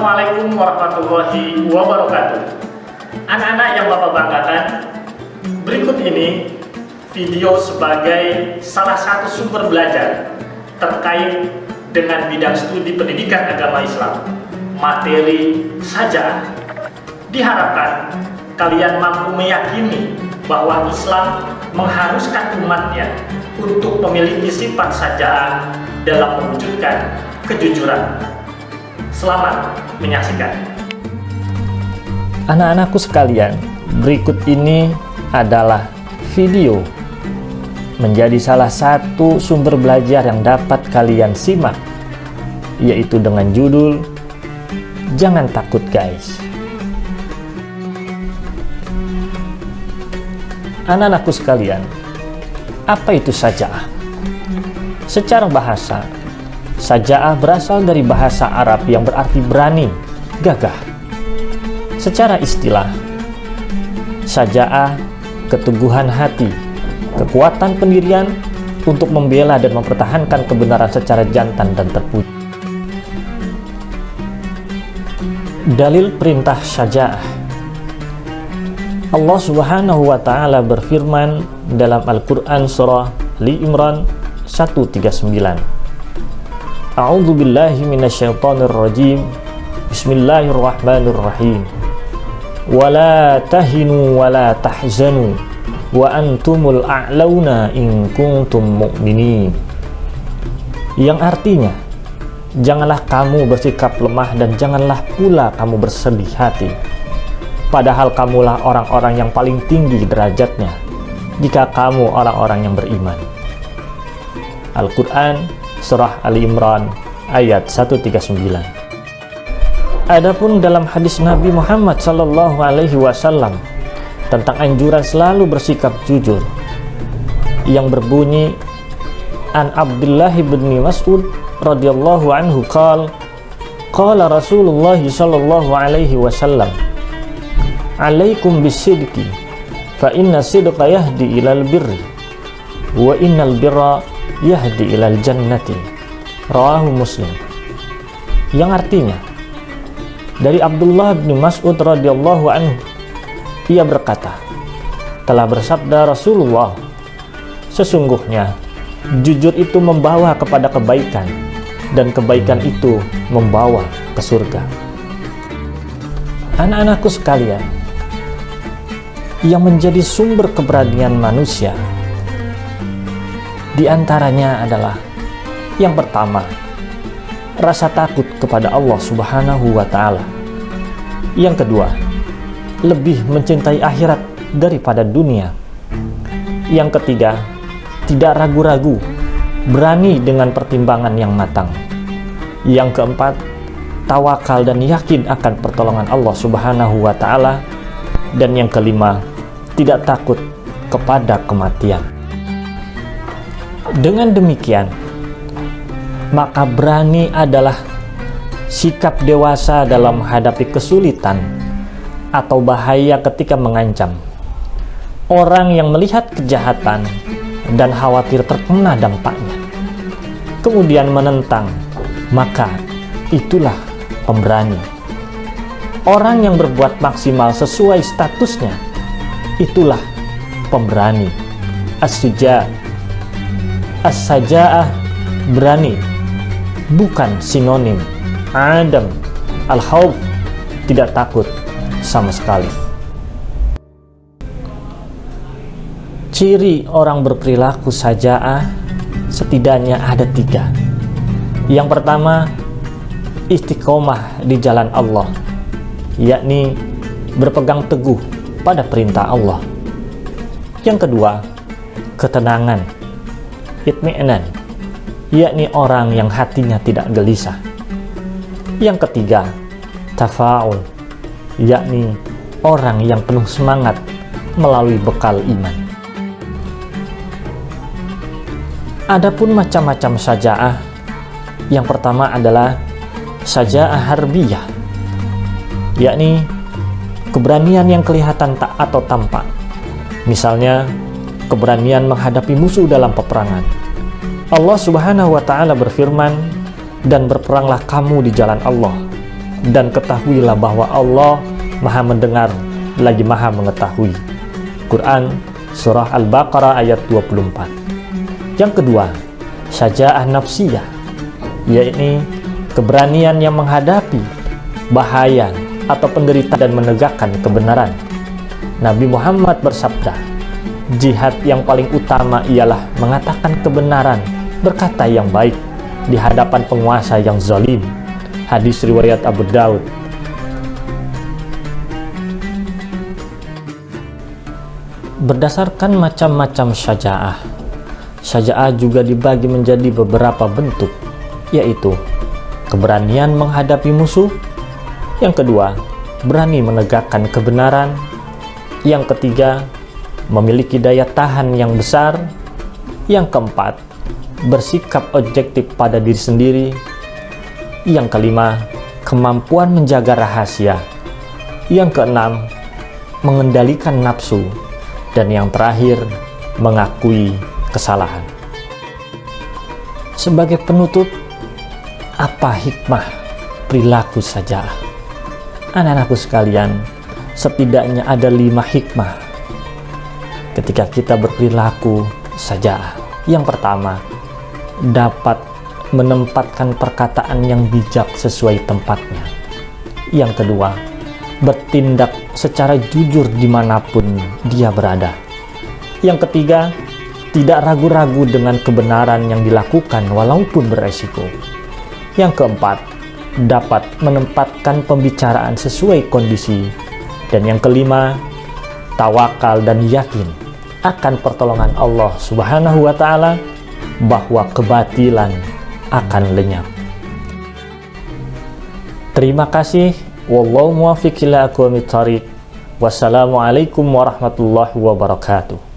Assalamualaikum warahmatullahi wabarakatuh. Anak-anak yang Bapak banggakan, berikut ini video sebagai salah satu sumber belajar terkait dengan bidang studi pendidikan agama Islam, materi sajaah. Diharapkan kalian mampu meyakini bahwa Islam mengharuskan umatnya untuk memiliki sifat sajaah dalam mewujudkan kejujuran. Selamat menyaksikan. Anak-anakku sekalian, berikut ini adalah video menjadi salah satu sumber belajar yang dapat kalian simak, yaitu dengan judul "Jangan Takut Guys". Anak-anakku sekalian, apa itu sajaah? Secara bahasa, sajaah berasal dari bahasa Arab yang berarti berani, gagah. Secara istilah, sajaah keteguhan hati, kekuatan pendirian untuk membela dan mempertahankan kebenaran secara jantan dan terpuji. Dalil perintah sajaah. Allah Subhanahu wa Ta'ala berfirman dalam Al-Quran surah Ali Imran 139. A'udzu billahi minasyaitonir rajim. Bismillahirrahmanirrahim. Wala tahinu wala tahzanu wa antumul a'launa in kuntum mu'minin. Yang artinya, janganlah kamu bersikap lemah dan janganlah pula kamu bersedih hati, padahal kamulah orang-orang yang paling tinggi derajatnya jika kamu orang-orang yang beriman. Al-Quran surah Ali Imran ayat 139. Adapun dalam hadis Nabi Muhammad SAW tentang anjuran selalu bersikap jujur yang berbunyi, an Abdullah bin Mas'ud radhiyallahu anhu qala Rasulullah sallallahu alaihi wasallam, alaikum bisidqi fa inna sidqa yahdi ilal birri wa innal birra yahdi ilal jannati. Rawahu Muslim. Yang artinya, dari Abdullah bin Mas'ud radhiyallahu anhu, ia berkata, telah bersabda Rasulullah, sesungguhnya jujur itu membawa kepada kebaikan dan kebaikan itu membawa ke surga. Anak-anakku sekalian, yang menjadi sumber keberanian manusia di antaranya adalah yang pertama, rasa takut kepada Allah Subhanahu wa Ta'ala. Yang kedua, lebih mencintai akhirat daripada dunia. Yang ketiga, tidak ragu-ragu, berani dengan pertimbangan yang matang. Yang keempat, tawakal dan yakin akan pertolongan Allah Subhanahu wa Ta'ala. Dan yang kelima, tidak takut kepada kematian. Dengan demikian, maka berani adalah sikap dewasa dalam menghadapi kesulitan atau bahaya ketika mengancam. Orang yang melihat kejahatan dan khawatir terkena dampaknya, kemudian menentang, maka itulah pemberani. Orang yang berbuat maksimal sesuai statusnya, itulah pemberani. As-saja'ah, berani, bukan sinonim adam al-khawf, tidak takut sama sekali. Ciri orang berperilaku saja'ah setidaknya ada 3. Yang pertama, istiqomah di jalan Allah, yakni berpegang teguh pada perintah Allah. Yang kedua, ketenangan, itmi'nan, yakni orang yang hatinya tidak gelisah. Yang ketiga, tafa'ul, yakni orang yang penuh semangat melalui bekal iman. Adapun macam-macam sajaah, yang pertama adalah sajaah harbiyah, yakni keberanian yang kelihatan tak atau tampak. Misalnya, keberanian menghadapi musuh dalam peperangan. Allah Subhanahu wa Ta'ala berfirman, dan berperanglah kamu di jalan Allah dan ketahuilah bahwa Allah Maha mendengar lagi Maha mengetahui. Quran Surah Al-Baqarah ayat 24. Yang kedua, syaja'ah nafsiyah, yaitu keberanian yang menghadapi bahaya atau penderitaan dan menegakkan kebenaran. Nabi Muhammad bersabda, jihad yang paling utama ialah mengatakan kebenaran, berkata yang baik di hadapan penguasa yang zalim. Hadis riwayat Abu Daud. Berdasarkan macam-macam syaja'ah, syaja'ah juga dibagi menjadi beberapa bentuk, yaitu keberanian menghadapi musuh. Yang kedua, berani menegakkan kebenaran. Yang ketiga, memiliki daya tahan yang besar. Yang keempat, bersikap objektif pada diri sendiri. Yang kelima, kemampuan menjaga rahasia. Yang keenam, mengendalikan nafsu. Dan yang terakhir, mengakui kesalahan. Sebagai penutup, apa hikmah perilaku syaja'ah? Anak-anakku sekalian, setidaknya ada 5 hikmah ketika kita berperilaku syaja'ah. Yang pertama, dapat menempatkan perkataan yang bijak sesuai tempatnya. Yang kedua, bertindak secara jujur dimanapun dia berada. Yang ketiga, tidak ragu-ragu dengan kebenaran yang dilakukan walaupun beresiko. Yang keempat, dapat menempatkan pembicaraan sesuai kondisi. Dan yang kelima, tawakal dan yakin akan pertolongan Allah Subhanahu wa Ta'ala, bahwa kebatilan akan lenyap. Terima kasih. Wallahu muwaffiq ila aqwamit thoriq. Wassalamualaikum warahmatullahi wabarakatuh.